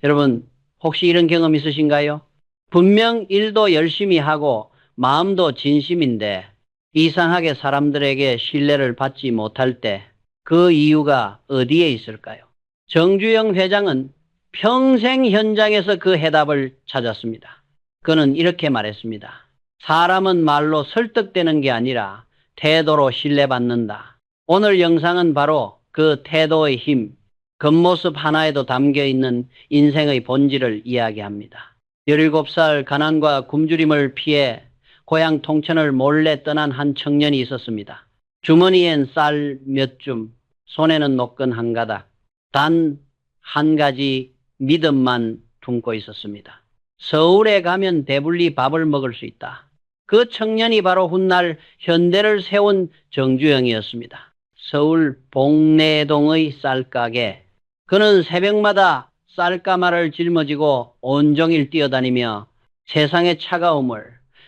여러분, 혹시 이런 경험 있으신가요? 분명 일도 열심히 하고 마음도 진심인데 이상하게 사람들에게 신뢰를 받지 못할 때 그 이유가 어디에 있을까요? 정주영 회장은 평생 현장에서 그 해답을 찾았습니다. 그는 이렇게 말했습니다. 사람은 말로 설득되는 게 아니라 태도로 신뢰받는다. 오늘 영상은 바로 그 태도의 힘, 겉모습 하나에도 담겨 있는 인생의 본질을 이야기합니다. 17살 가난과 굶주림을 피해 고향 통천을 몰래 떠난 한 청년이 있었습니다. 주머니엔 쌀 몇 줌, 손에는 노끈 한 가닥, 단 한 가지 믿음만 품고 있었습니다. 서울에 가면 배불리 밥을 먹을 수 있다. 그 청년이 바로 훗날 현대를 세운 정주영이었습니다. 서울 봉내동의 쌀가게. 그는 새벽마다 쌀가마를 짊어지고 온종일 뛰어다니며 세상의 차가움을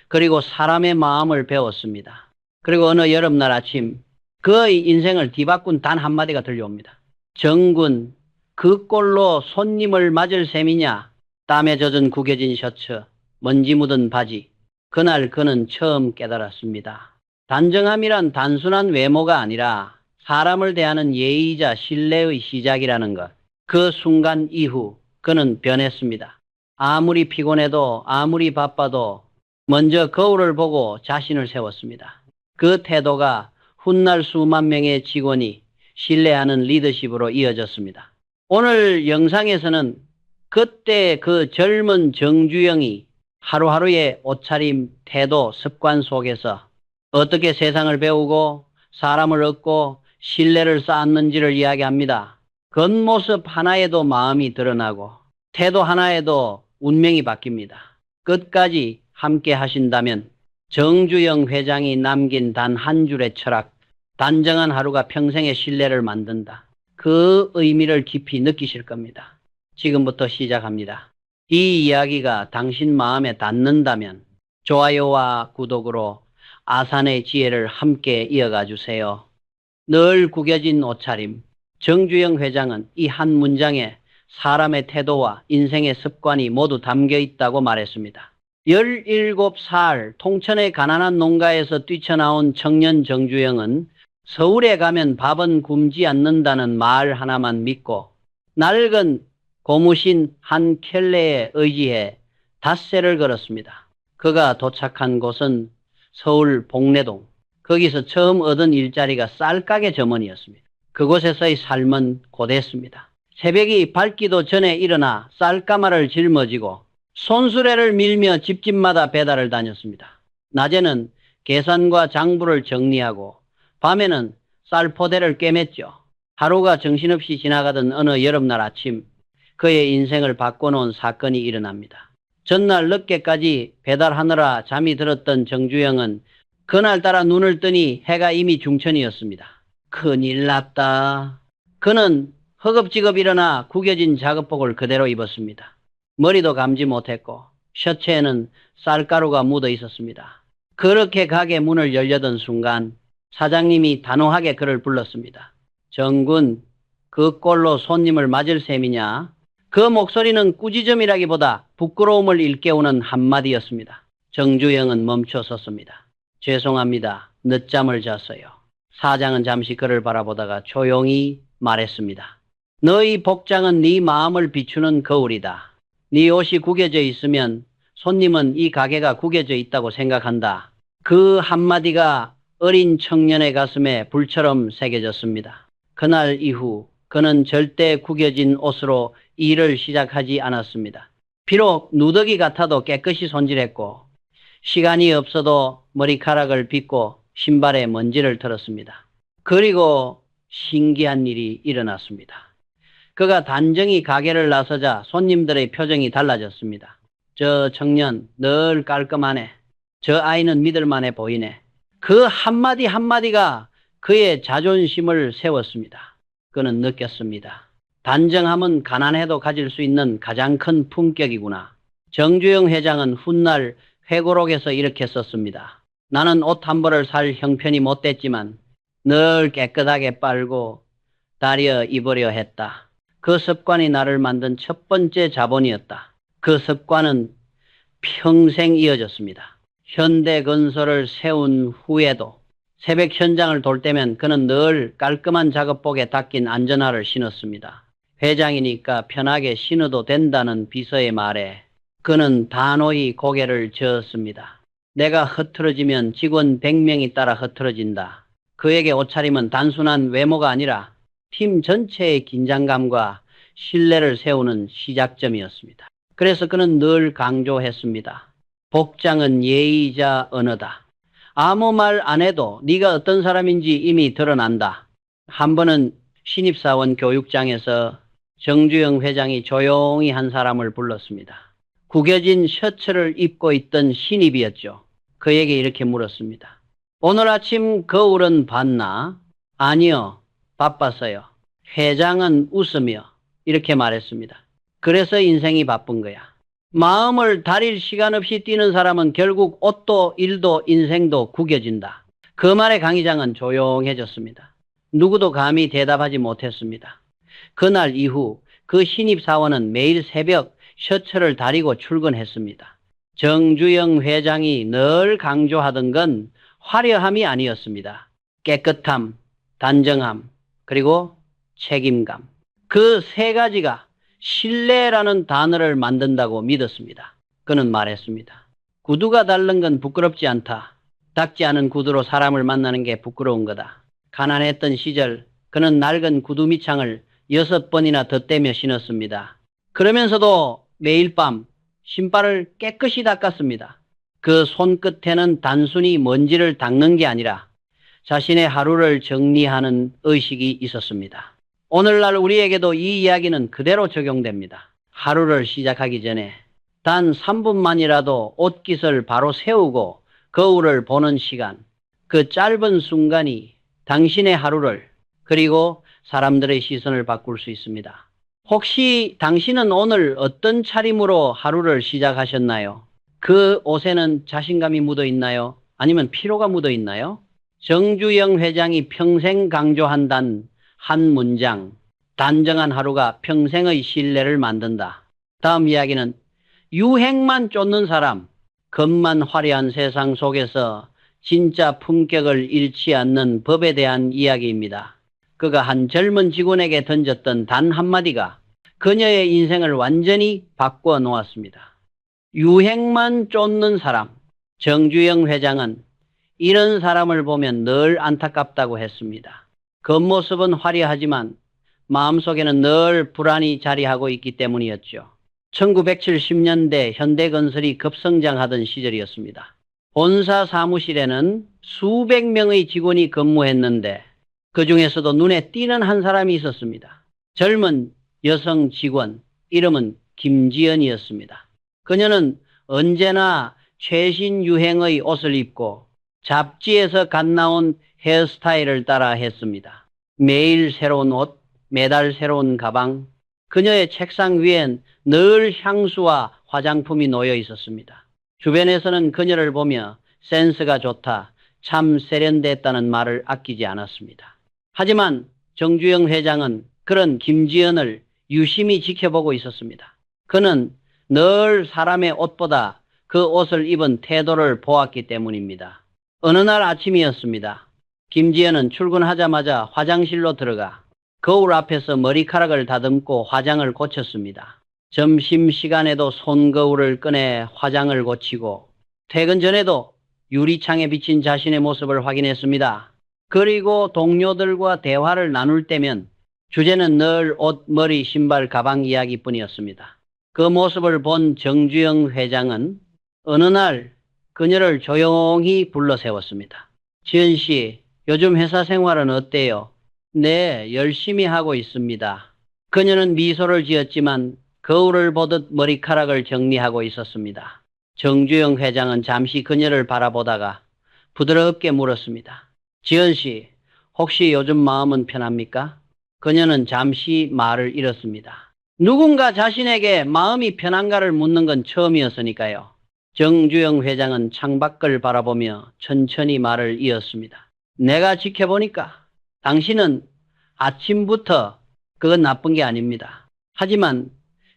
그리고 사람의 마음을 배웠습니다. 그리고 어느 여름날 아침 그의 인생을 뒤바꾼 단 한마디가 들려옵니다. 정군, 그 꼴로 손님을 맞을 셈이냐? 땀에 젖은 구겨진 셔츠, 먼지 묻은 바지. 그날 그는 처음 깨달았습니다. 단정함이란 단순한 외모가 아니라 사람을 대하는 예의이자 신뢰의 시작이라는 것. 그 순간 이후 그는 변했습니다. 아무리 피곤해도 아무리 바빠도 먼저 거울을 보고 자신을 세웠습니다. 그 태도가 훗날 수만 명의 직원이 신뢰하는 리더십으로 이어졌습니다. 오늘 영상에서는 그때 그 젊은 정주영이 하루하루의 옷차림, 태도, 습관 속에서 어떻게 세상을 배우고 사람을 얻고 신뢰를 쌓았는지를 이야기합니다. 겉모습 하나에도 마음이 드러나고 태도 하나에도 운명이 바뀝니다. 끝까지 함께 하신다면 정주영 회장이 남긴 단 한 줄의 철학, 단정한 하루가 평생의 신뢰를 만든다. 그 의미를 깊이 느끼실 겁니다. 지금부터 시작합니다. 이 이야기가 당신 마음에 닿는다면 좋아요와 구독으로 아산의 지혜를 함께 이어가 주세요. 늘 구겨진 옷차림. 정주영 회장은 이 한 문장에 사람의 태도와 인생의 습관이 모두 담겨 있다고 말했습니다. 17살 통천의 가난한 농가에서 뛰쳐나온 청년 정주영은 서울에 가면 밥은 굶지 않는다는 말 하나만 믿고 낡은 고무신 한 켤레에 의지해 닷새를 걸었습니다. 그가 도착한 곳은 서울 봉내동. 거기서 처음 얻은 일자리가 쌀가게 점원이었습니다. 그곳에서의 삶은 고됐습니다. 새벽이 밝기도 전에 일어나 쌀가마를 짊어지고 손수레를 밀며 집집마다 배달을 다녔습니다. 낮에는 계산과 장부를 정리하고 밤에는 쌀포대를 꿰맸죠. 하루가 정신없이 지나가던 어느 여름날 아침 그의 인생을 바꿔놓은 사건이 일어납니다. 전날 늦게까지 배달하느라 잠이 들었던 정주영은 그날따라 눈을 뜨니 해가 이미 중천이었습니다. 큰일 났다. 그는 허겁지겁 일어나 구겨진 작업복을 그대로 입었습니다. 머리도 감지 못했고 셔츠에는 쌀가루가 묻어 있었습니다. 그렇게 가게 문을 열려던 순간 사장님이 단호하게 그를 불렀습니다. 정군, 그 꼴로 손님을 맞을 셈이냐? 그 목소리는 꾸짖음이라기보다 부끄러움을 일깨우는 한마디였습니다. 정주영은 멈춰 섰습니다. 죄송합니다. 늦잠을 잤어요. 사장은 잠시 그를 바라보다가 조용히 말했습니다. 너희 복장은 네 마음을 비추는 거울이다. 네 옷이 구겨져 있으면 손님은 이 가게가 구겨져 있다고 생각한다. 그 한마디가 어린 청년의 가슴에 불처럼 새겨졌습니다. 그날 이후 그는 절대 구겨진 옷으로 일을 시작하지 않았습니다. 비록 누더기 같아도 깨끗이 손질했고 시간이 없어도 머리카락을 빗고 신발에 먼지를 털었습니다. 그리고 신기한 일이 일어났습니다. 그가 단정히 가게를 나서자 손님들의 표정이 달라졌습니다. 저 청년 늘 깔끔하네. 저 아이는 믿을만해 보이네. 그 한마디 한마디가 그의 자존심을 세웠습니다. 그는 느꼈습니다. 단정함은 가난해도 가질 수 있는 가장 큰 품격이구나. 정주영 회장은 훗날 회고록에서 이렇게 썼습니다. 나는 옷 한 벌을 살 형편이 못 됐지만 늘 깨끗하게 빨고 다려 입으려 했다. 그 습관이 나를 만든 첫 번째 자본이었다. 그 습관은 평생 이어졌습니다. 현대건설을 세운 후에도 새벽 현장을 돌 때면 그는 늘 깔끔한 작업복에 닦인 안전화를 신었습니다. 회장이니까 편하게 신어도 된다는 비서의 말에 그는 단호히 고개를 저었습니다. 내가 흐트러지면 직원 100명이 따라 흐트러진다. 그에게 옷차림은 단순한 외모가 아니라 팀 전체의 긴장감과 신뢰를 세우는 시작점이었습니다. 그래서 그는 늘 강조했습니다. 복장은 예의이자 언어다. 아무 말 안 해도 네가 어떤 사람인지 이미 드러난다. 한 번은 신입사원 교육장에서 정주영 회장이 조용히 한 사람을 불렀습니다. 구겨진 셔츠를 입고 있던 신입이었죠. 그에게 이렇게 물었습니다. 오늘 아침 거울은 봤나? 아니요, 바빴어요. 회장은 웃으며 이렇게 말했습니다. 그래서 인생이 바쁜 거야. 마음을 다릴 시간 없이 뛰는 사람은 결국 옷도 일도 인생도 구겨진다. 그 말에 강 의장은 조용해졌습니다. 누구도 감히 대답하지 못했습니다. 그날 이후 그 신입사원은 매일 새벽 셔츠를 다리고 출근했습니다. 정주영 회장이 늘 강조하던 건 화려함이 아니었습니다. 깨끗함, 단정함, 그리고 책임감. 그 세 가지가 신뢰라는 단어를 만든다고 믿었습니다. 그는 말했습니다. 구두가 다른 건 부끄럽지 않다. 닦지 않은 구두로 사람을 만나는 게 부끄러운 거다. 가난했던 시절 그는 낡은 구두 밑창을 6번이나 덧대며 신었습니다. 그러면서도 매일 밤 신발을 깨끗이 닦았습니다. 그 손끝에는 단순히 먼지를 닦는 게 아니라 자신의 하루를 정리하는 의식이 있었습니다. 오늘날 우리에게도 이 이야기는 그대로 적용됩니다. 하루를 시작하기 전에 단 3분만이라도 옷깃을 바로 세우고 거울을 보는 시간, 그 짧은 순간이 당신의 하루를 그리고 사람들의 시선을 바꿀 수 있습니다. 혹시 당신은 오늘 어떤 차림으로 하루를 시작하셨나요? 그 옷에는 자신감이 묻어 있나요? 아니면 피로가 묻어 있나요? 정주영 회장이 평생 강조한단 한 문장, 단정한 하루가 평생의 신뢰를 만든다. 다음 이야기는 유행만 쫓는 사람, 겉만 화려한 세상 속에서 진짜 품격을 잃지 않는 법에 대한 이야기입니다. 그가 한 젊은 직원에게 던졌던 단 한마디가 그녀의 인생을 완전히 바꿔 놓았습니다. 유행만 쫓는 사람, 정주영 회장은 이런 사람을 보면 늘 안타깝다고 했습니다. 겉모습은 화려하지만 마음속에는 늘 불안이 자리하고 있기 때문이었죠. 1970년대 현대건설이 급성장하던 시절이었습니다. 본사 사무실에는 수백 명의 직원이 근무했는데 그 중에서도 눈에 띄는 한 사람이 있었습니다. 젊은 여성 직원, 이름은 김지연이었습니다. 그녀는 언제나 최신 유행의 옷을 입고 잡지에서 갓 나온 헤어스타일을 따라 했습니다. 매일 새로운 옷, 매달 새로운 가방, 그녀의 책상 위엔 늘 향수와 화장품이 놓여 있었습니다. 주변에서는 그녀를 보며 센스가 좋다, 참 세련됐다는 말을 아끼지 않았습니다. 하지만 정주영 회장은 그런 김지연을 유심히 지켜보고 있었습니다. 그는 늘 사람의 옷보다 그 옷을 입은 태도를 보았기 때문입니다. 어느 날 아침이었습니다. 김지연은 출근하자마자 화장실로 들어가 거울 앞에서 머리카락을 다듬고 화장을 고쳤습니다. 점심시간에도 손거울을 꺼내 화장을 고치고 퇴근 전에도 유리창에 비친 자신의 모습을 확인했습니다. 그리고 동료들과 대화를 나눌 때면 주제는 늘 옷, 머리, 신발, 가방 이야기뿐이었습니다. 그 모습을 본 정주영 회장은 어느 날 그녀를 조용히 불러 세웠습니다. 지연 씨, 요즘 회사 생활은 어때요? 네, 열심히 하고 있습니다. 그녀는 미소를 지었지만 거울을 보듯 머리카락을 정리하고 있었습니다. 정주영 회장은 잠시 그녀를 바라보다가 부드럽게 물었습니다. 지연 씨, 혹시 요즘 마음은 편합니까? 그녀는 잠시 말을 잃었습니다. 누군가 자신에게 마음이 편한가를 묻는 건 처음이었으니까요. 정주영 회장은 창밖을 바라보며 천천히 말을 이었습니다. 내가 지켜보니까 당신은 아침부터 그건 나쁜 게 아닙니다. 하지만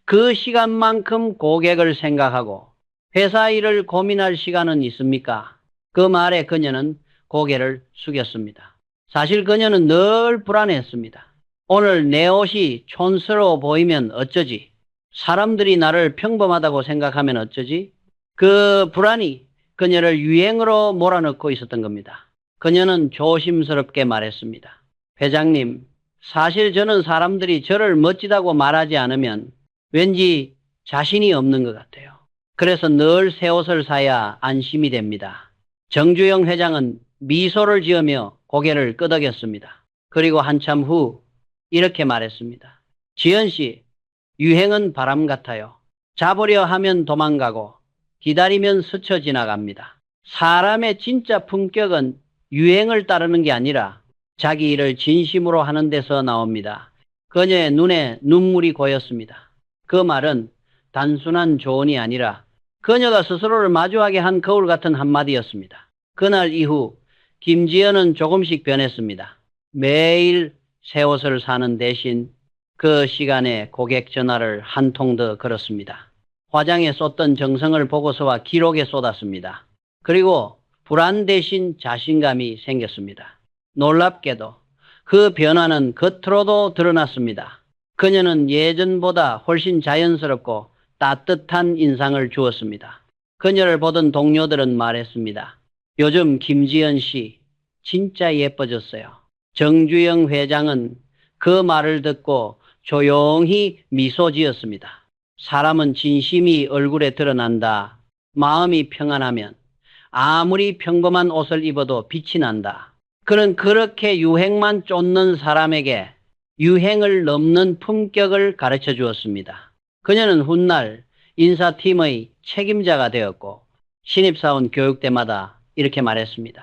그 시간만큼 고객을 생각하고 회사 일을 고민할 시간은 있습니까? 그 말에 그녀는 고개를 숙였습니다. 사실 그녀는 늘 불안했습니다. 오늘 내 옷이 촌스러워 보이면 어쩌지? 사람들이 나를 평범하다고 생각하면 어쩌지? 그 불안이 그녀를 유행으로 몰아넣고 있었던 겁니다. 그녀는 조심스럽게 말했습니다. 회장님, 사실 저는 사람들이 저를 멋지다고 말하지 않으면 왠지 자신이 없는 것 같아요. 그래서 늘 새 옷을 사야 안심이 됩니다. 정주영 회장은 미소를 지으며 고개를 끄덕였습니다. 그리고 한참 후 이렇게 말했습니다. 지연 씨, 유행은 바람 같아요. 잡으려 하면 도망가고 기다리면 스쳐 지나갑니다. 사람의 진짜 품격은 유행을 따르는 게 아니라 자기 일을 진심으로 하는 데서 나옵니다. 그녀의 눈에 눈물이 고였습니다. 그 말은 단순한 조언이 아니라 그녀가 스스로를 마주하게 한 거울 같은 한마디였습니다. 그날 이후 김지연은 조금씩 변했습니다. 매일 새 옷을 사는 대신 그 시간에 고객 전화를 한 통 더 걸었습니다. 화장에 쏟던 정성을 보고서와 기록에 쏟았습니다. 그리고 불안 대신 자신감이 생겼습니다. 놀랍게도 그 변화는 겉으로도 드러났습니다. 그녀는 예전보다 훨씬 자연스럽고 따뜻한 인상을 주었습니다. 그녀를 보던 동료들은 말했습니다. 요즘 김지연 씨 진짜 예뻐졌어요. 정주영 회장은 그 말을 듣고 조용히 미소 지었습니다. 사람은 진심이 얼굴에 드러난다. 마음이 평안하면 아무리 평범한 옷을 입어도 빛이 난다. 그는 그렇게 유행만 쫓는 사람에게 유행을 넘는 품격을 가르쳐 주었습니다. 그녀는 훗날 인사팀의 책임자가 되었고 신입사원 교육 때마다 이렇게 말했습니다.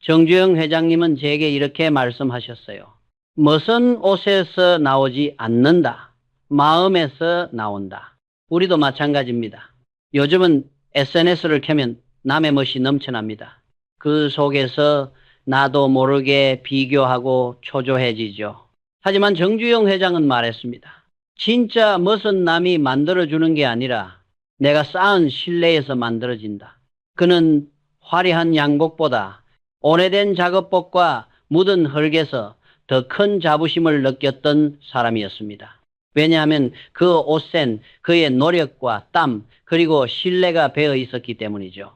정주영 회장님은 제게 이렇게 말씀하셨어요. 멋은 옷에서 나오지 않는다. 마음에서 나온다. 우리도 마찬가지입니다. 요즘은 SNS를 켜면 남의 멋이 넘쳐납니다. 그 속에서 나도 모르게 비교하고 초조해지죠. 하지만 정주영 회장은 말했습니다. 진짜 멋은 남이 만들어주는 게 아니라 내가 쌓은 신뢰에서 만들어진다. 그는 화려한 양복보다 오래된 작업복과 묻은 흙에서 더 큰 자부심을 느꼈던 사람이었습니다. 왜냐하면 그 옷엔 그의 노력과 땀 그리고 신뢰가 배어 있었기 때문이죠.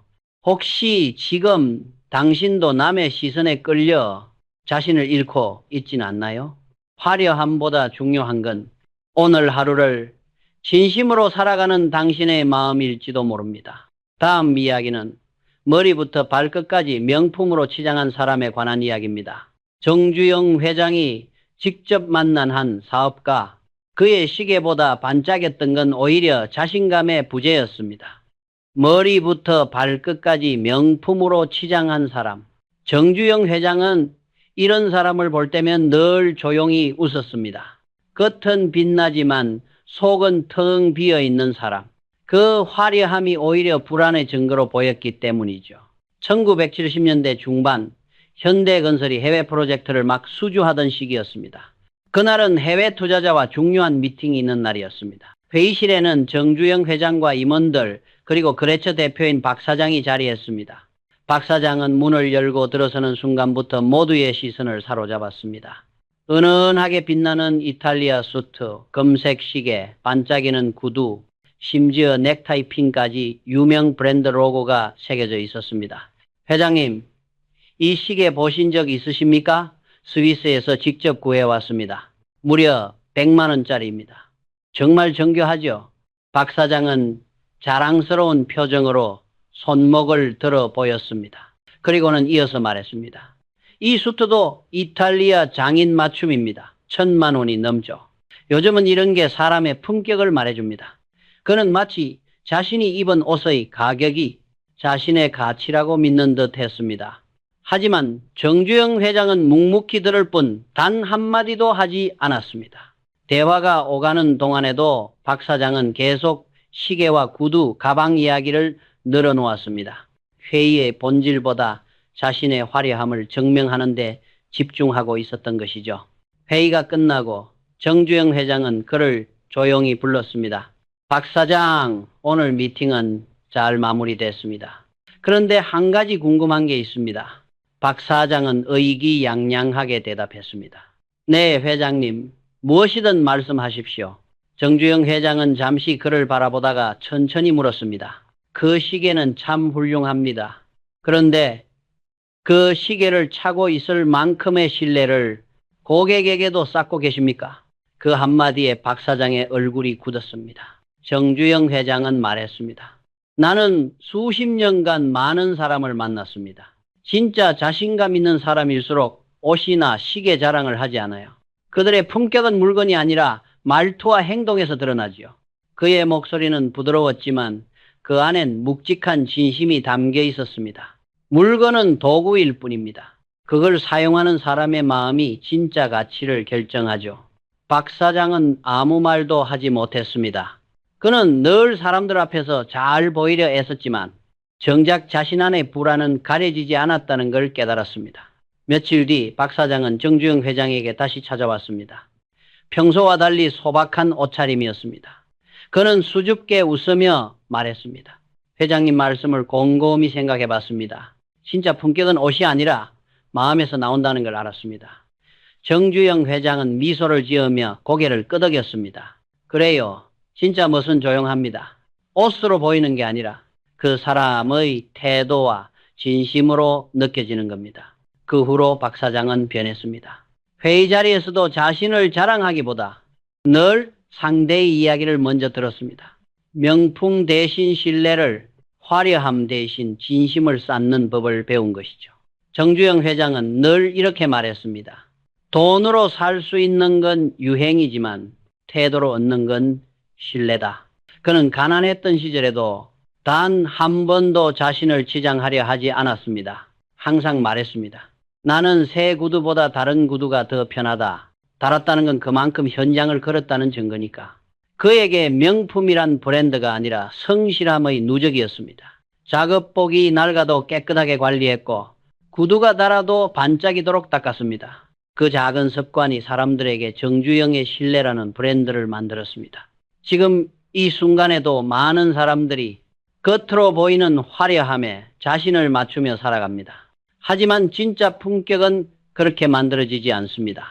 혹시 지금 당신도 남의 시선에 끌려 자신을 잃고 있진 않나요? 화려함보다 중요한 건 오늘 하루를 진심으로 살아가는 당신의 마음일지도 모릅니다. 다음 이야기는 머리부터 발끝까지 명품으로 치장한 사람에 관한 이야기입니다. 정주영 회장이 직접 만난 한 사업가, 그의 시계보다 반짝였던 건 오히려 자신감의 부재였습니다. 머리부터 발끝까지 명품으로 치장한 사람. 정주영 회장은 이런 사람을 볼 때면 늘 조용히 웃었습니다. 겉은 빛나지만 속은 텅 비어 있는 사람. 그 화려함이 오히려 불안의 증거로 보였기 때문이죠. 1970년대 중반 현대건설이 해외 프로젝트를 막 수주하던 시기였습니다. 그날은 해외 투자자와 중요한 미팅이 있는 날이었습니다. 회의실에는 정주영 회장과 임원들 그리고 거래처 대표인 박 사장이 자리했습니다. 박 사장은 문을 열고 들어서는 순간부터 모두의 시선을 사로잡았습니다. 은은하게 빛나는 이탈리아 수트, 금색 시계, 반짝이는 구두, 심지어 넥타이 핀까지 유명 브랜드 로고가 새겨져 있었습니다. 회장님, 이 시계 보신 적 있으십니까? 스위스에서 직접 구해왔습니다. 무려 100만 원짜리입니다. 정말 정교하죠? 박 사장은 자랑스러운 표정으로 손목을 들어 보였습니다. 그리고는 이어서 말했습니다. 이 수트도 이탈리아 장인 맞춤입니다. 1,000만 원이 넘죠. 요즘은 이런 게 사람의 품격을 말해줍니다. 그는 마치 자신이 입은 옷의 가격이 자신의 가치라고 믿는 듯 했습니다. 하지만 정주영 회장은 묵묵히 들을 뿐 단 한마디도 하지 않았습니다. 대화가 오가는 동안에도 박 사장은 계속 시계와 구두, 가방 이야기를 늘어놓았습니다. 회의의 본질보다 자신의 화려함을 증명하는 데 집중하고 있었던 것이죠. 회의가 끝나고 정주영 회장은 그를 조용히 불렀습니다. 박 사장, 오늘 미팅은 잘 마무리됐습니다. 그런데 한 가지 궁금한 게 있습니다. 박 사장은 의기양양하게 대답했습니다. 네, 회장님. 무엇이든 말씀하십시오. 정주영 회장은 잠시 그를 바라보다가 천천히 물었습니다. 그 시계는 참 훌륭합니다. 그런데 그 시계를 차고 있을 만큼의 신뢰를 고객에게도 쌓고 계십니까? 그 한마디에 박 사장의 얼굴이 굳었습니다. 정주영 회장은 말했습니다. 나는 수십 년간 많은 사람을 만났습니다. 진짜 자신감 있는 사람일수록 옷이나 시계 자랑을 하지 않아요. 그들의 품격은 물건이 아니라 말투와 행동에서 드러나지요. 그의 목소리는 부드러웠지만 그 안엔 묵직한 진심이 담겨 있었습니다. 물건은 도구일 뿐입니다. 그걸 사용하는 사람의 마음이 진짜 가치를 결정하죠. 박 사장은 아무 말도 하지 못했습니다. 그는 늘 사람들 앞에서 잘 보이려 애썼지만 정작 자신 안의 불안은 가려지지 않았다는 걸 깨달았습니다. 며칠 뒤 박 사장은 정주영 회장에게 다시 찾아왔습니다. 평소와 달리 소박한 옷차림이었습니다. 그는 수줍게 웃으며 말했습니다. 회장님 말씀을 곰곰이 생각해 봤습니다. 진짜 품격은 옷이 아니라 마음에서 나온다는 걸 알았습니다. 정주영 회장은 미소를 지으며 고개를 끄덕였습니다. 그래요. 진짜 멋은 조용합니다. 옷으로 보이는 게 아니라 그 사람의 태도와 진심으로 느껴지는 겁니다. 그 후로 박 사장은 변했습니다. 회의 자리에서도 자신을 자랑하기보다 늘 상대의 이야기를 먼저 들었습니다. 명품 대신 신뢰를, 화려함 대신 진심을 쌓는 법을 배운 것이죠. 정주영 회장은 늘 이렇게 말했습니다. 돈으로 살 수 있는 건 유행이지만 태도로 얻는 건 신뢰다. 그는 가난했던 시절에도 단 한 번도 자신을 치장하려 하지 않았습니다. 항상 말했습니다. 나는 새 구두보다 다른 구두가 더 편하다. 달았다는 건 그만큼 현장을 걸었다는 증거니까. 그에게 명품이란 브랜드가 아니라 성실함의 누적이었습니다. 작업복이 낡아도 깨끗하게 관리했고 구두가 닳아도 반짝이도록 닦았습니다. 그 작은 습관이 사람들에게 정주영의 신뢰라는 브랜드를 만들었습니다. 지금 이 순간에도 많은 사람들이 겉으로 보이는 화려함에 자신을 맞추며 살아갑니다. 하지만 진짜 품격은 그렇게 만들어지지 않습니다.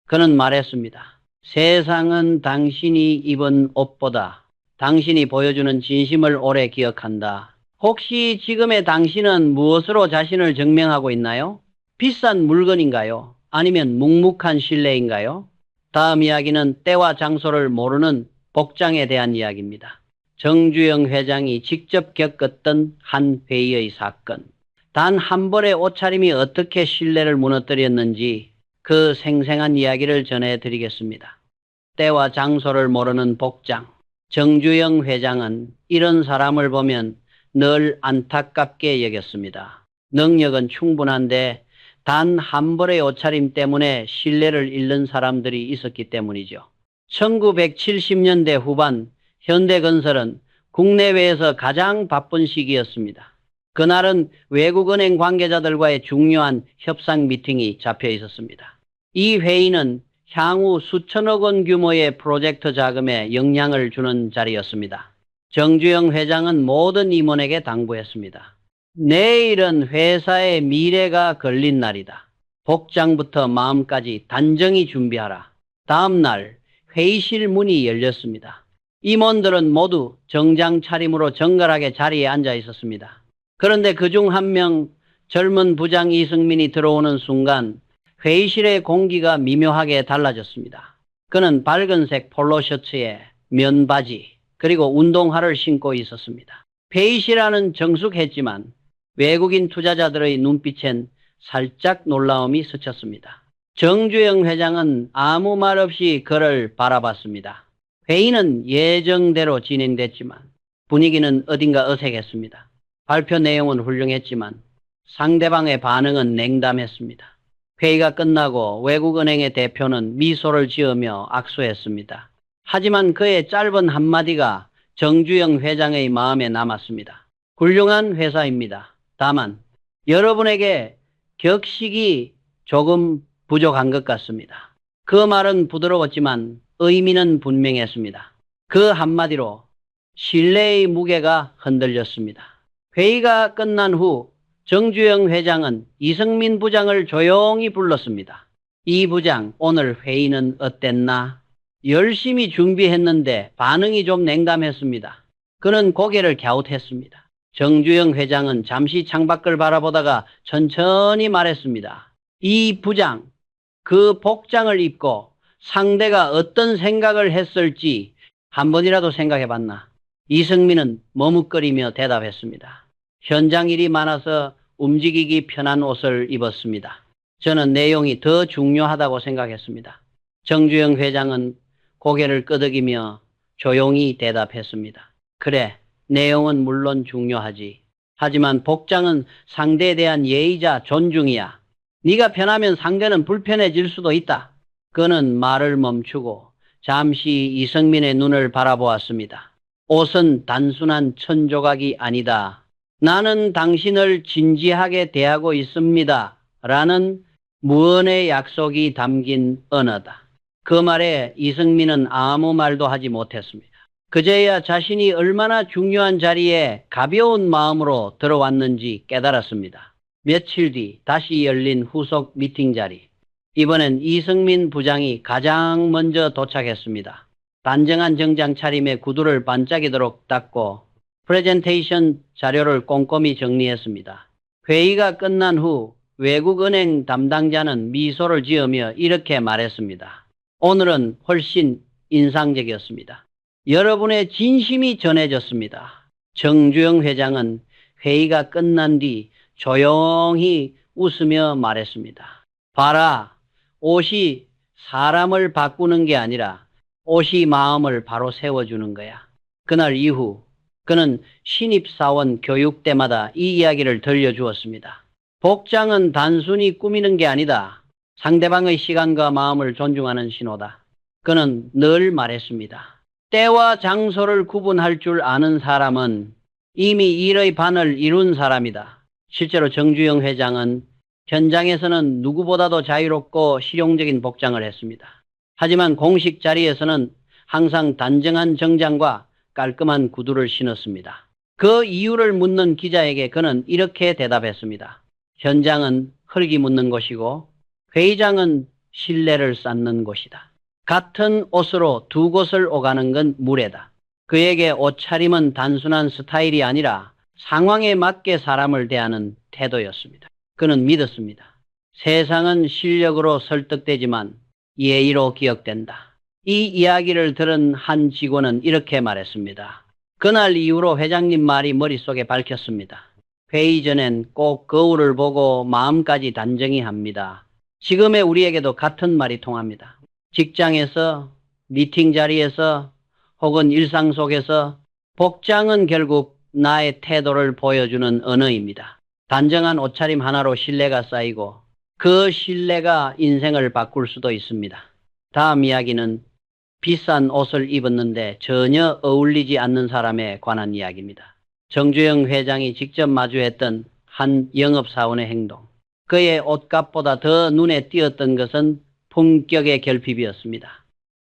그는 말했습니다. 세상은 당신이 입은 옷보다 당신이 보여주는 진심을 오래 기억한다. 혹시 지금의 당신은 무엇으로 자신을 증명하고 있나요? 비싼 물건인가요? 아니면 묵묵한 신뢰인가요? 다음 이야기는 때와 장소를 모르는 복장에 대한 이야기입니다. 정주영 회장이 직접 겪었던 한 회의의 사건. 단 한 벌의 옷차림이 어떻게 신뢰를 무너뜨렸는지 그 생생한 이야기를 전해드리겠습니다. 때와 장소를 모르는 복장. 정주영 회장은 이런 사람을 보면 늘 안타깝게 여겼습니다. 능력은 충분한데 단 한 벌의 옷차림 때문에 신뢰를 잃는 사람들이 있었기 때문이죠. 1970년대 후반 현대건설은 국내외에서 가장 바쁜 시기였습니다. 그날은 외국은행 관계자들과의 중요한 협상 미팅이 잡혀 있었습니다. 이 회의는 향후 수천억 원 규모의 프로젝트 자금에 영향을 주는 자리였습니다. 정주영 회장은 모든 임원에게 당부했습니다. 내일은 회사의 미래가 걸린 날이다. 복장부터 마음까지 단정히 준비하라. 다음 날 회의실 문이 열렸습니다. 임원들은 모두 정장 차림으로 정갈하게 자리에 앉아 있었습니다. 그런데 그중 한 명 젊은 부장 이승민이 들어오는 순간 회의실의 공기가 미묘하게 달라졌습니다. 그는 밝은색 폴로 셔츠에 면바지 그리고 운동화를 신고 있었습니다. 회의실 안은 정숙했지만 외국인 투자자들의 눈빛엔 살짝 놀라움이 스쳤습니다. 정주영 회장은 아무 말 없이 그를 바라봤습니다. 회의는 예정대로 진행됐지만 분위기는 어딘가 어색했습니다. 발표 내용은 훌륭했지만 상대방의 반응은 냉담했습니다. 회의가 끝나고 외국은행의 대표는 미소를 지으며 악수했습니다. 하지만 그의 짧은 한마디가 정주영 회장의 마음에 남았습니다. 훌륭한 회사입니다. 다만 여러분에게 격식이 조금 부족한 것 같습니다. 그 말은 부드러웠지만 의미는 분명했습니다. 그 한마디로 신뢰의 무게가 흔들렸습니다. 회의가 끝난 후 정주영 회장은 이승민 부장을 조용히 불렀습니다. 이 부장, 오늘 회의는 어땠나? 열심히 준비했는데 반응이 좀 냉담했습니다. 그는 고개를 갸웃했습니다. 정주영 회장은 잠시 창밖을 바라보다가 천천히 말했습니다. 이 부장, 그 복장을 입고 상대가 어떤 생각을 했을지 한 번이라도 생각해 봤나? 이승민은 머뭇거리며 대답했습니다. 현장 일이 많아서 움직이기 편한 옷을 입었습니다. 저는 내용이 더 중요하다고 생각했습니다. 정주영 회장은 고개를 끄덕이며 조용히 대답했습니다. 그래, 내용은 물론 중요하지. 하지만 복장은 상대에 대한 예의자 존중이야. 네가 편하면 상대는 불편해질 수도 있다. 그는 말을 멈추고 잠시 이승민의 눈을 바라보았습니다. 옷은 단순한 천조각이 아니다. 나는 당신을 진지하게 대하고 있습니다. 라는 무언의 약속이 담긴 언어다. 그 말에 이승민은 아무 말도 하지 못했습니다. 그제야 자신이 얼마나 중요한 자리에 가벼운 마음으로 들어왔는지 깨달았습니다. 며칠 뒤 다시 열린 후속 미팅 자리. 이번엔 이승민 부장이 가장 먼저 도착했습니다. 단정한 정장 차림에 구두를 반짝이도록 닦고 프레젠테이션 자료를 꼼꼼히 정리했습니다. 회의가 끝난 후 외국은행 담당자는 미소를 지으며 이렇게 말했습니다. 오늘은 훨씬 인상적이었습니다. 여러분의 진심이 전해졌습니다. 정주영 회장은 회의가 끝난 뒤 조용히 웃으며 말했습니다. 봐라, 옷이 사람을 바꾸는 게 아니라 옷이 마음을 바로 세워주는 거야. 그날 이후 그는 신입사원 교육 때마다 이 이야기를 들려주었습니다. 복장은 단순히 꾸미는 게 아니다. 상대방의 시간과 마음을 존중하는 신호다. 그는 늘 말했습니다. 때와 장소를 구분할 줄 아는 사람은 이미 일의 반을 이룬 사람이다. 실제로 정주영 회장은 현장에서는 누구보다도 자유롭고 실용적인 복장을 했습니다. 하지만 공식 자리에서는 항상 단정한 정장과 깔끔한 구두를 신었습니다. 그 이유를 묻는 기자에게 그는 이렇게 대답했습니다. 현장은 흙이 묻는 곳이고 회의장은 신뢰를 쌓는 곳이다. 같은 옷으로 두 곳을 오가는 건 무례다. 그에게 옷차림은 단순한 스타일이 아니라 상황에 맞게 사람을 대하는 태도였습니다. 그는 믿었습니다. 세상은 실력으로 설득되지만 예의로 기억된다. 이 이야기를 들은 한 직원은 이렇게 말했습니다. 그날 이후로 회장님 말이 머릿속에 밝혔습니다. 회의 전엔 꼭 거울을 보고 마음까지 단정히 합니다. 지금의 우리에게도 같은 말이 통합니다. 직장에서, 미팅 자리에서, 혹은 일상 속에서 복장은 결국 나의 태도를 보여주는 언어입니다. 단정한 옷차림 하나로 신뢰가 쌓이고 그 신뢰가 인생을 바꿀 수도 있습니다. 다음 이야기는 비싼 옷을 입었는데 전혀 어울리지 않는 사람에 관한 이야기입니다. 정주영 회장이 직접 마주했던 한 영업사원의 행동. 그의 옷값보다 더 눈에 띄었던 것은 품격의 결핍이었습니다.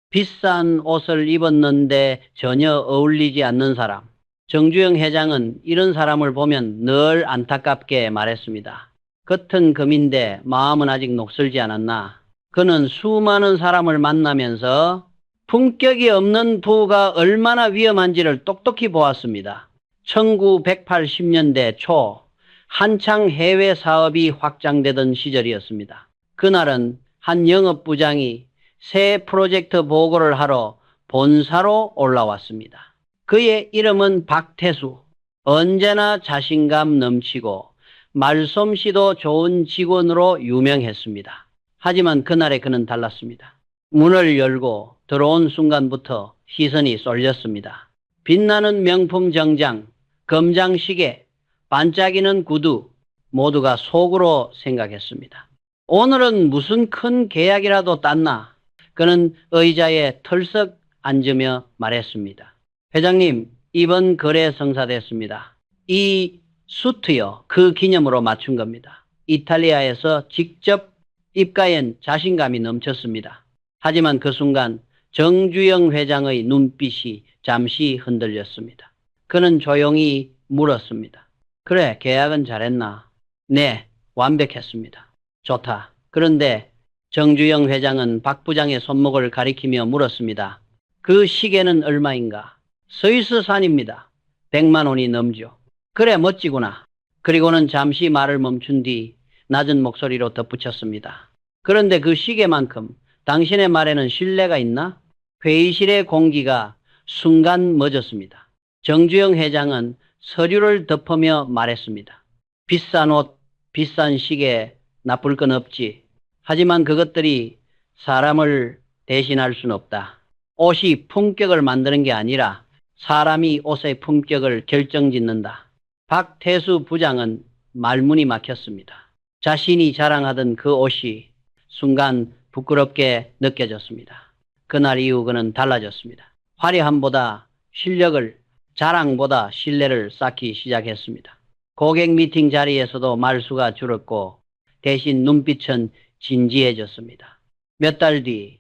비싼 옷을 입었는데 전혀 어울리지 않는 사람. 정주영 회장은 이런 사람을 보면 늘 안타깝게 말했습니다. 겉은 금인데 마음은 아직 녹슬지 않았나. 그는 수많은 사람을 만나면서 품격이 없는 부가 얼마나 위험한지를 똑똑히 보았습니다. 1980년대 초 한창 해외 사업이 확장되던 시절이었습니다. 그날은 한 영업부장이 새 프로젝트 보고를 하러 본사로 올라왔습니다. 그의 이름은 박태수. 언제나 자신감 넘치고 말솜씨도 좋은 직원으로 유명했습니다. 하지만 그날의 그는 달랐습니다. 문을 열고 들어온 순간부터 시선이 쏠렸습니다. 빛나는 명품 정장, 검장시계, 반짝이는 구두, 모두가 속으로 생각했습니다. 오늘은 무슨 큰 계약이라도 땄나? 그는 의자에 털썩 앉으며 말했습니다. 회장님, 이번 거래 성사됐습니다. 이 수트요, 그 기념으로 맞춘 겁니다. 이탈리아에서 직접 입가엔 자신감이 넘쳤습니다. 하지만 그 순간 정주영 회장의 눈빛이 잠시 흔들렸습니다. 그는 조용히 물었습니다. 그래, 계약은 잘했나? 네, 완벽했습니다. 좋다. 그런데 정주영 회장은 박 부장의 손목을 가리키며 물었습니다. 그 시계는 얼마인가? 스위스산입니다. 100만 원이 넘죠. 그래, 멋지구나. 그리고는 잠시 말을 멈춘 뒤 낮은 목소리로 덧붙였습니다. 그런데 그 시계만큼 당신의 말에는 신뢰가 있나? 회의실의 공기가 순간 멎었습니다. 정주영 회장은 서류를 덮으며 말했습니다. 비싼 옷, 비싼 시계, 나쁠 건 없지. 하지만 그것들이 사람을 대신할 순 없다. 옷이 품격을 만드는 게 아니라 사람이 옷의 품격을 결정짓는다. 박태수 부장은 말문이 막혔습니다. 자신이 자랑하던 그 옷이 순간 부끄럽게 느껴졌습니다. 그날 이후 그는 달라졌습니다. 화려함보다 실력을, 자랑보다 신뢰를 쌓기 시작했습니다. 고객 미팅 자리에서도 말수가 줄었고 대신 눈빛은 진지해졌습니다. 몇 달 뒤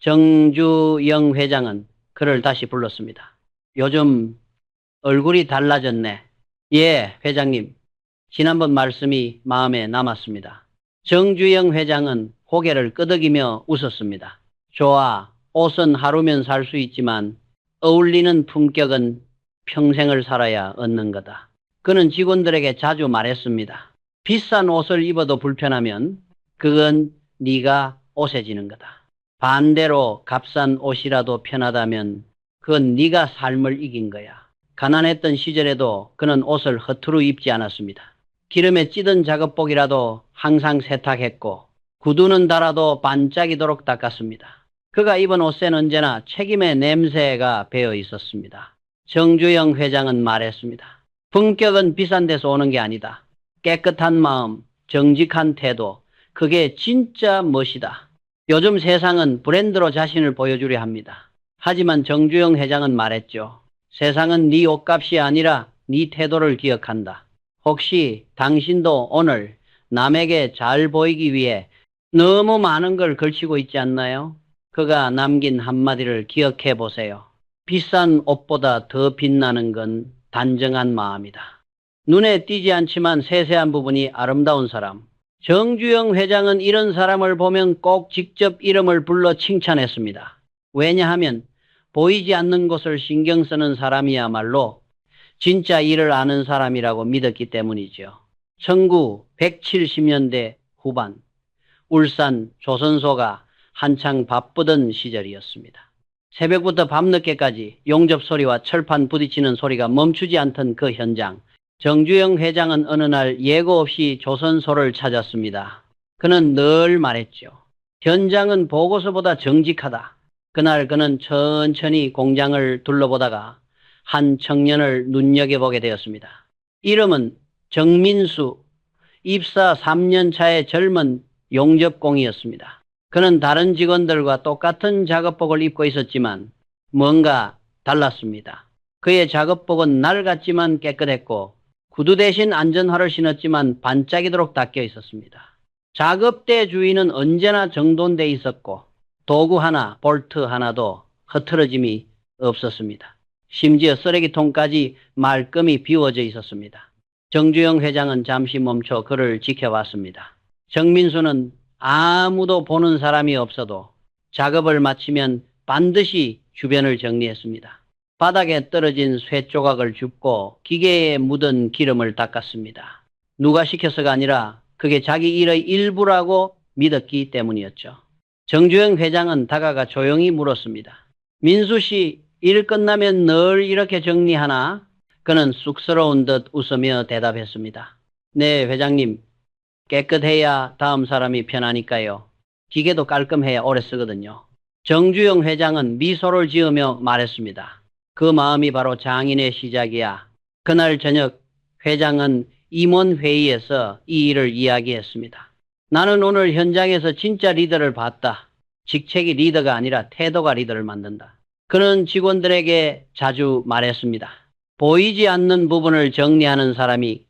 정주영 회장은 그를 다시 불렀습니다. 요즘 얼굴이 달라졌네. 예, 회장님. 지난번 말씀이 마음에 남았습니다. 정주영 회장은 고개를 끄덕이며 웃었습니다. 좋아, 옷은 하루면 살 수 있지만 어울리는 품격은 평생을 살아야 얻는 거다. 그는 직원들에게 자주 말했습니다. 비싼 옷을 입어도 불편하면 그건 네가 오세지는 거다. 반대로 값싼 옷이라도 편하다면 그건 네가 삶을 이긴 거야. 가난했던 시절에도 그는 옷을 허투루 입지 않았습니다. 기름에 찌든 작업복이라도 항상 세탁했고 구두는 달아도 반짝이도록 닦았습니다. 그가 입은 옷에는 언제나 책임의 냄새가 배어 있었습니다. 정주영 회장은 말했습니다. 품격은 비싼 데서 오는 게 아니다. 깨끗한 마음, 정직한 태도, 그게 진짜 멋이다. 요즘 세상은 브랜드로 자신을 보여주려 합니다. 하지만 정주영 회장은 말했죠. 세상은 네 옷값이 아니라 네 태도를 기억한다. 혹시 당신도 오늘 남에게 잘 보이기 위해 너무 많은 걸 걸치고 있지 않나요? 그가 남긴 한마디를 기억해 보세요. 비싼 옷보다 더 빛나는 건 단정한 마음이다. 눈에 띄지 않지만 세세한 부분이 아름다운 사람. 정주영 회장은 이런 사람을 보면 꼭 직접 이름을 불러 칭찬했습니다. 왜냐하면 보이지 않는 것을 신경 쓰는 사람이야말로 진짜 일을 아는 사람이라고 믿었기 때문이죠. 1970년대 후반 울산 조선소가 한창 바쁘던 시절이었습니다. 새벽부터 밤늦게까지 용접 소리와 철판 부딪히는 소리가 멈추지 않던 그 현장. 정주영 회장은 어느 날 예고 없이 조선소를 찾았습니다. 그는 늘 말했죠. 현장은 보고서보다 정직하다. 그날 그는 천천히 공장을 둘러보다가 한 청년을 눈여겨보게 되었습니다. 이름은 정민수, 입사 3년 차의 젊은 용접공이었습니다. 그는 다른 직원들과 똑같은 작업복을 입고 있었지만 뭔가 달랐습니다. 그의 작업복은 낡았지만 깨끗했고 구두 대신 안전화를 신었지만 반짝이도록 닦여 있었습니다. 작업대 주위는 언제나 정돈돼 있었고 도구 하나, 볼트 하나도 흐트러짐이 없었습니다. 심지어 쓰레기통까지 말끔히 비워져 있었습니다. 정주영 회장은 잠시 멈춰 그를 지켜봤습니다. 정민수는 아무도 보는 사람이 없어도 작업을 마치면 반드시 주변을 정리했습니다. 바닥에 떨어진 쇠 조각을 줍고 기계에 묻은 기름을 닦았습니다. 누가 시켜서가 아니라 그게 자기 일의 일부라고 믿었기 때문이었죠. 정주영 회장은 다가가 조용히 물었습니다. 민수 씨, 일 끝나면 늘 이렇게 정리하나? 그는 쑥스러운 듯 웃으며 대답했습니다. 네, 회장님. 깨끗해야 다음 사람이 편하니까요. 기계도 깔끔해야 오래 쓰거든요. 정주영 회장은 미소를 지으며 말했습니다. 그 마음이 바로 장인의 시작이야. 그날 저녁 회장은 임원회의에서 이 일을 이야기했습니다. 나는 오늘 현장에서 진짜 리더를 봤다. 직책이 리더가 아니라 태도가 리더를 만든다. 그는 직원들에게 자주 말했습니다. 보이지 않는 부분을 정리하는 사람이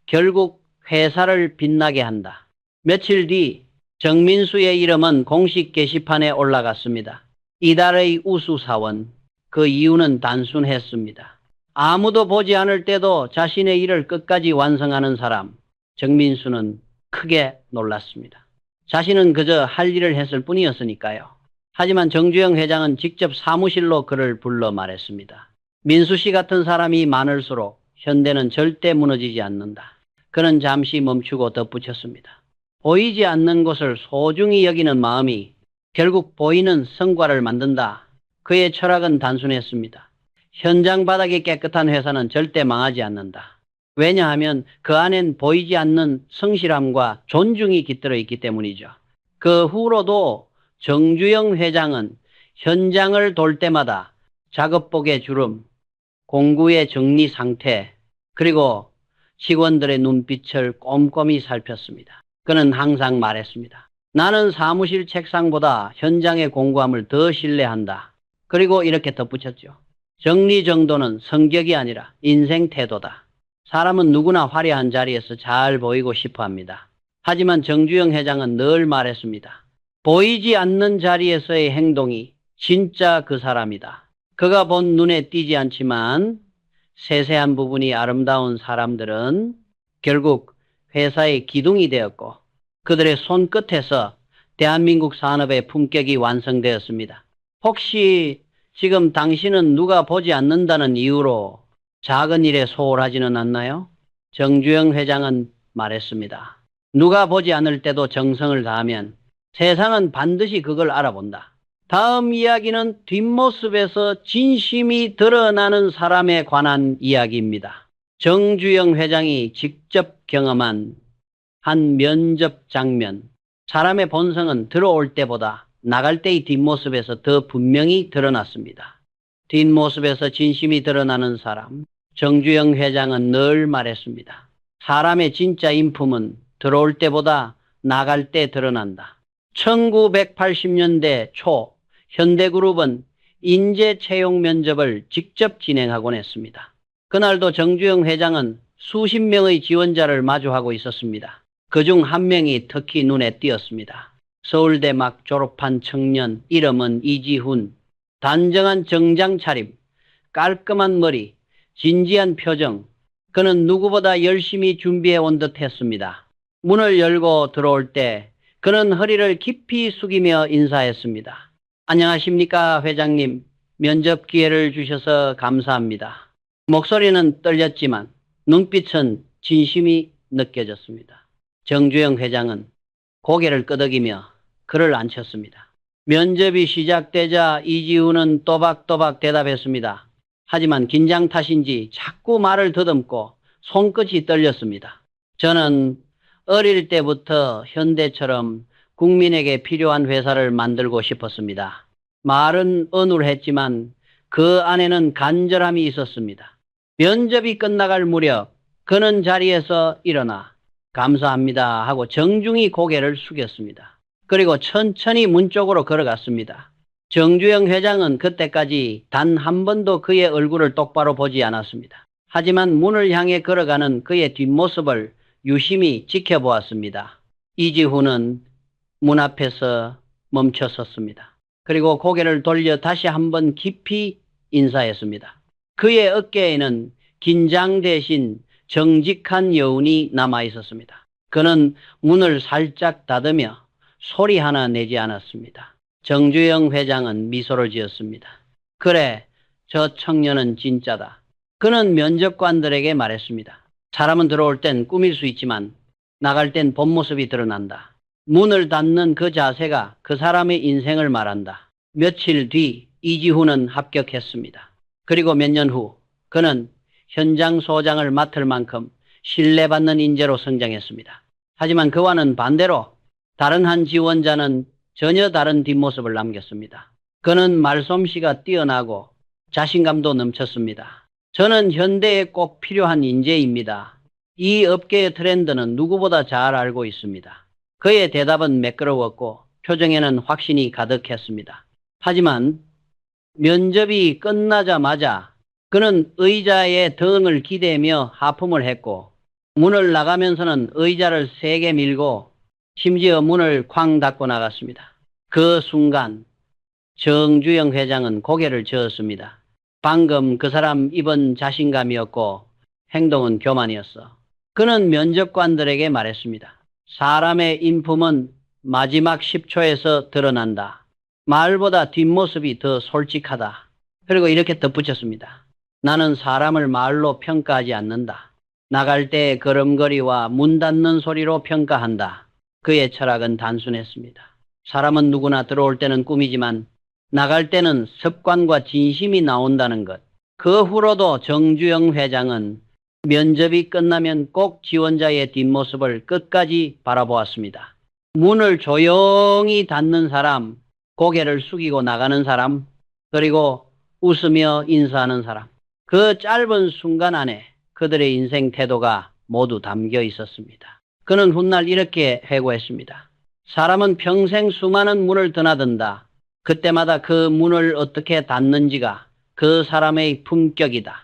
결국 회사를 빛나게 한다. 며칠 뒤 정민수의 이름은 공식 게시판에 올라갔습니다. 이달의 우수사원. 그 이유는 단순했습니다. 아무도 보지 않을 때도 자신의 일을 끝까지 완성하는 사람. 정민수는 크게 놀랐습니다. 자신은 그저 할 일을 했을 뿐이었으니까요. 하지만 정주영 회장은 직접 사무실로 그를 불러 말했습니다. 민수 씨 같은 사람이 많을수록 현대는 절대 무너지지 않는다. 그는 잠시 멈추고 덧붙였습니다. 보이지 않는 것을 소중히 여기는 마음이 결국 보이는 성과를 만든다. 그의 철학은 단순했습니다. 현장 바닥이 깨끗한 회사는 절대 망하지 않는다. 왜냐하면 그 안엔 보이지 않는 성실함과 존중이 깃들어 있기 때문이죠. 그 후로도 정주영 회장은 현장을 돌 때마다 작업복의 주름, 공구의 정리 상태, 그리고 직원들의 눈빛을 꼼꼼히 살폈습니다. 그는 항상 말했습니다. 나는 사무실 책상보다 현장의 공구함을 더 신뢰한다. 그리고 이렇게 덧붙였죠. 정리정돈은 성격이 아니라 인생 태도다. 사람은 누구나 화려한 자리에서 잘 보이고 싶어 합니다. 하지만 정주영 회장은 늘 말했습니다. 보이지 않는 자리에서의 행동이 진짜 그 사람이다. 그가 본 눈에 띄지 않지만 세세한 부분이 아름다운 사람들은 결국 회사의 기둥이 되었고 그들의 손끝에서 대한민국 산업의 품격이 완성되었습니다. 혹시 지금 당신은 누가 보지 않는다는 이유로 작은 일에 소홀하지는 않나요? 정주영 회장은 말했습니다. 누가 보지 않을 때도 정성을 다하면 세상은 반드시 그걸 알아본다. 다음 이야기는 뒷모습에서 진심이 드러나는 사람에 관한 이야기입니다. 정주영 회장이 직접 경험한 한 면접 장면. 사람의 본성은 들어올 때보다 나갈 때의 뒷모습에서 더 분명히 드러났습니다. 뒷모습에서 진심이 드러나는 사람. 정주영 회장은 늘 말했습니다. 사람의 진짜 인품은 들어올 때보다 나갈 때 드러난다. 1980년대 초 현대그룹은 인재 채용 면접을 직접 진행하곤 했습니다. 그날도 정주영 회장은 수십 명의 지원자를 마주하고 있었습니다. 그중 한 명이 특히 눈에 띄었습니다. 서울대 막 졸업한 청년, 이름은 이지훈. 단정한 정장 차림, 깔끔한 머리, 진지한 표정. 그는 누구보다 열심히 준비해 온 듯 했습니다. 문을 열고 들어올 때 그는 허리를 깊이 숙이며 인사했습니다. 안녕하십니까, 회장님. 면접 기회를 주셔서 감사합니다. 목소리는 떨렸지만 눈빛은 진심이 느껴졌습니다. 정주영 회장은 고개를 끄덕이며 그를 앉혔습니다. 면접이 시작되자 이지훈은 또박또박 대답했습니다. 하지만 긴장 탓인지 자꾸 말을 더듬고 손끝이 떨렸습니다. 저는 어릴 때부터 현대처럼 국민에게 필요한 회사를 만들고 싶었습니다. 말은 어눌했지만 그 안에는 간절함이 있었습니다. 면접이 끝나갈 무렵 그는 자리에서 일어나 감사합니다 하고 정중히 고개를 숙였습니다. 그리고 천천히 문 쪽으로 걸어갔습니다. 정주영 회장은 그때까지 단 한 번도 그의 얼굴을 똑바로 보지 않았습니다. 하지만 문을 향해 걸어가는 그의 뒷모습을 유심히 지켜보았습니다. 이지훈은 문 앞에서 멈춰섰습니다. 그리고 고개를 돌려 다시 한번 깊이 인사했습니다. 그의 어깨에는 긴장 대신 정직한 여운이 남아 있었습니다. 그는 문을 살짝 닫으며 소리 하나 내지 않았습니다. 정주영 회장은 미소를 지었습니다. 그래, 저 청년은 진짜다. 그는 면접관들에게 말했습니다. 사람은 들어올 땐 꾸밀 수 있지만 나갈 땐 본 모습이 드러난다. 문을 닫는 그 자세가 그 사람의 인생을 말한다. 며칠 뒤 이지훈은 합격했습니다. 그리고 몇 년 후 그는 현장 소장을 맡을 만큼 신뢰받는 인재로 성장했습니다. 하지만 그와는 반대로 다른 한 지원자는 전혀 다른 뒷모습을 남겼습니다. 그는 말솜씨가 뛰어나고 자신감도 넘쳤습니다. 저는 현대에 꼭 필요한 인재입니다. 이 업계의 트렌드는 누구보다 잘 알고 있습니다. 그의 대답은 매끄러웠고 표정에는 확신이 가득했습니다. 하지만 면접이 끝나자마자 그는 의자에 등을 기대며 하품을 했고 문을 나가면서는 의자를 세게 밀고 심지어 문을 쾅 닫고 나갔습니다. 그 순간 정주영 회장은 고개를 저었습니다. 방금 그 사람 입은 자신감이었고 행동은 교만이었어. 그는 면접관들에게 말했습니다. 사람의 인품은 마지막 10초에서 드러난다. 말보다 뒷모습이 더 솔직하다. 그리고 이렇게 덧붙였습니다. 나는 사람을 말로 평가하지 않는다. 나갈 때의 걸음걸이와 문 닫는 소리로 평가한다. 그의 철학은 단순했습니다. 사람은 누구나 들어올 때는 꿈이지만 나갈 때는 습관과 진심이 나온다는 것. 그 후로도 정주영 회장은 면접이 끝나면 꼭 지원자의 뒷모습을 끝까지 바라보았습니다. 문을 조용히 닫는 사람, 고개를 숙이고 나가는 사람, 그리고 웃으며 인사하는 사람. 그 짧은 순간 안에 그들의 인생 태도가 모두 담겨 있었습니다. 그는 훗날 이렇게 회고했습니다. 사람은 평생 수많은 문을 드나든다. 그때마다 그 문을 어떻게 닫는지가 그 사람의 품격이다.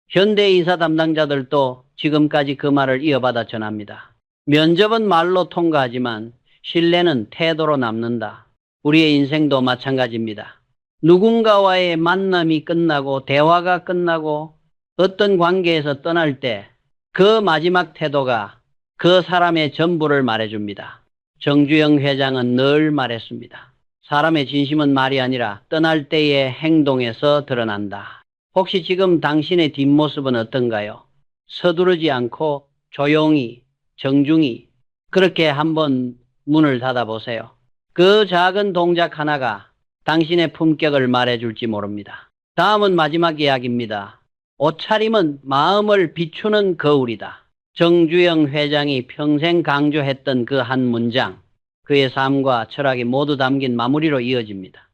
현대 인사 담당자들도 지금까지 그 말을 이어받아 전합니다. 면접은 말로 통과하지만 신뢰는 태도로 남는다. 우리의 인생도 마찬가지입니다. 누군가와의 만남이 끝나고 대화가 끝나고 어떤 관계에서 떠날 때 그 마지막 태도가 그 사람의 전부를 말해줍니다. 정주영 회장은 늘 말했습니다. 사람의 진심은 말이 아니라 떠날 때의 행동에서 드러난다. 혹시 지금 당신의 뒷모습은 어떤가요? 서두르지 않고 조용히, 정중히 그렇게 한번 문을 닫아보세요. 그 작은 동작 하나가 당신의 품격을 말해줄지 모릅니다. 다음은 마지막 이야기입니다. 옷차림은 마음을 비추는 거울이다. 정주영 회장이 평생 강조했던 그 한 문장, 그의 삶과 철학이 모두 담긴 마무리로 이어집니다.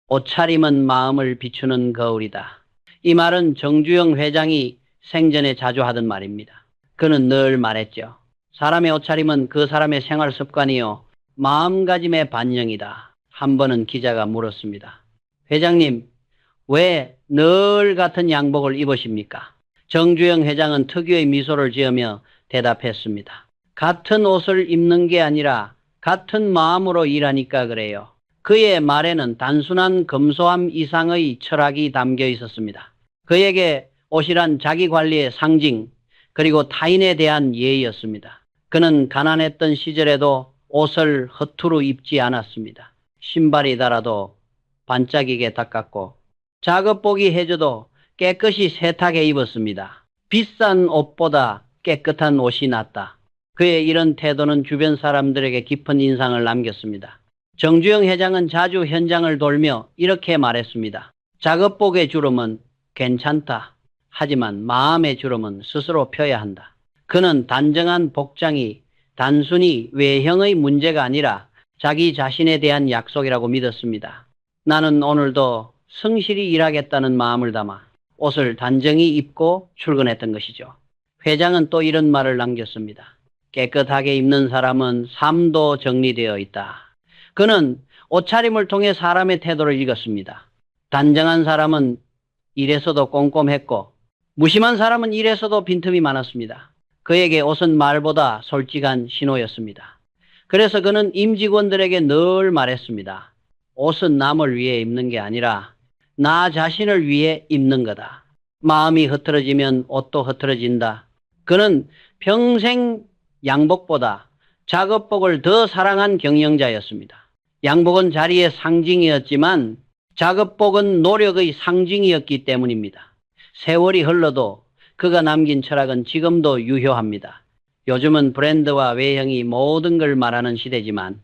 옷차림은 마음을 비추는 거울이다. 이 말은 정주영 회장이 생전에 자주 하던 말입니다. 그는 늘 말했죠. 사람의 옷차림은 그 사람의 생활 습관이요 마음가짐의 반영이다. 한 번은 기자가 물었습니다. 회장님, 왜 늘 같은 양복을 입으십니까? 정주영 회장은 특유의 미소를 지으며 대답했습니다. 같은 옷을 입는 게 아니라 같은 마음으로 일하니까 그래요. 그의 말에는 단순한 검소함 이상의 철학이 담겨 있었습니다. 그에게 옷이란 자기관리의 상징, 그리고 타인에 대한 예의였습니다. 그는 가난했던 시절에도 옷을 허투루 입지 않았습니다. 신발이 닳아도 반짝이게 닦았고 작업복이 해져도 깨끗이 세탁해 입었습니다. 비싼 옷보다 깨끗한 옷이 낫다. 그의 이런 태도는 주변 사람들에게 깊은 인상을 남겼습니다. 정주영 회장은 자주 현장을 돌며 이렇게 말했습니다. 작업복의 주름은 괜찮다. 하지만 마음의 주름은 스스로 펴야 한다. 그는 단정한 복장이 단순히 외형의 문제가 아니라 자기 자신에 대한 약속이라고 믿었습니다. 나는 오늘도 성실히 일하겠다는 마음을 담아 옷을 단정히 입고 출근했던 것이죠. 회장은 또 이런 말을 남겼습니다. 깨끗하게 입는 사람은 삶도 정리되어 있다. 그는 옷차림을 통해 사람의 태도를 읽었습니다. 단정한 사람은 일에서도 꼼꼼했고 무심한 사람은 일에서도 빈틈이 많았습니다. 그에게 옷은 말보다 솔직한 신호였습니다. 그래서 그는 임직원들에게 늘 말했습니다. 옷은 남을 위해 입는 게 아니라 나 자신을 위해 입는 거다. 마음이 흐트러지면 옷도 흐트러진다. 그는 평생 양복보다 작업복을 더 사랑한 경영자였습니다. 양복은 자리의 상징이었지만 작업복은 노력의 상징이었기 때문입니다. 세월이 흘러도 그가 남긴 철학은 지금도 유효합니다. 요즘은 브랜드와 외형이 모든 걸 말하는 시대지만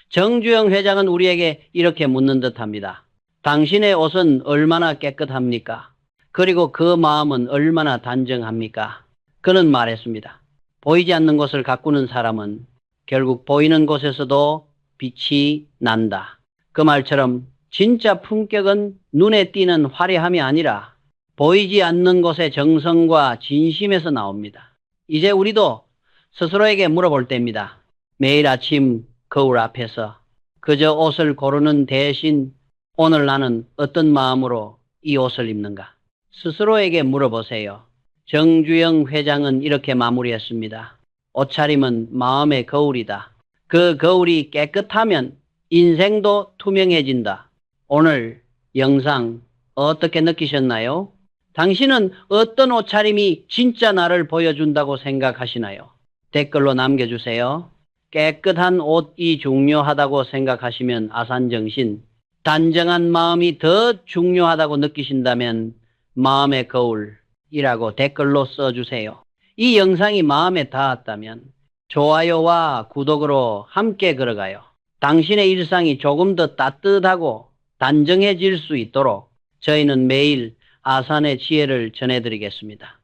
정주영 회장은 우리에게 이렇게 묻는 듯합니다. 당신의 옷은 얼마나 깨끗합니까? 그리고 그 마음은 얼마나 단정합니까? 그는 말했습니다. 보이지 않는 것을 가꾸는 사람은 결국 보이는 곳에서도 빛이 난다. 그 말처럼 진짜 품격은 눈에 띄는 화려함이 아니라 보이지 않는 곳의 정성과 진심에서 나옵니다. 이제 우리도 스스로에게 물어볼 때입니다. 매일 아침 거울 앞에서 그저 옷을 고르는 대신 오늘 나는 어떤 마음으로 이 옷을 입는가? 스스로에게 물어보세요. 정주영 회장은 이렇게 마무리했습니다. 옷차림은 마음의 거울이다. 그 거울이 깨끗하면 인생도 투명해진다. 오늘 영상 어떻게 느끼셨나요? 당신은 어떤 옷차림이 진짜 나를 보여준다고 생각하시나요? 댓글로 남겨주세요. 깨끗한 옷이 중요하다고 생각하시면 아산정신, 단정한 마음이 더 중요하다고 느끼신다면 마음의 거울이라고 댓글로 써주세요. 이 영상이 마음에 닿았다면 좋아요와 구독으로 함께 걸어가요. 당신의 일상이 조금 더 따뜻하고 단정해질 수 있도록 저희는 매일 아산의 지혜를 전해드리겠습니다.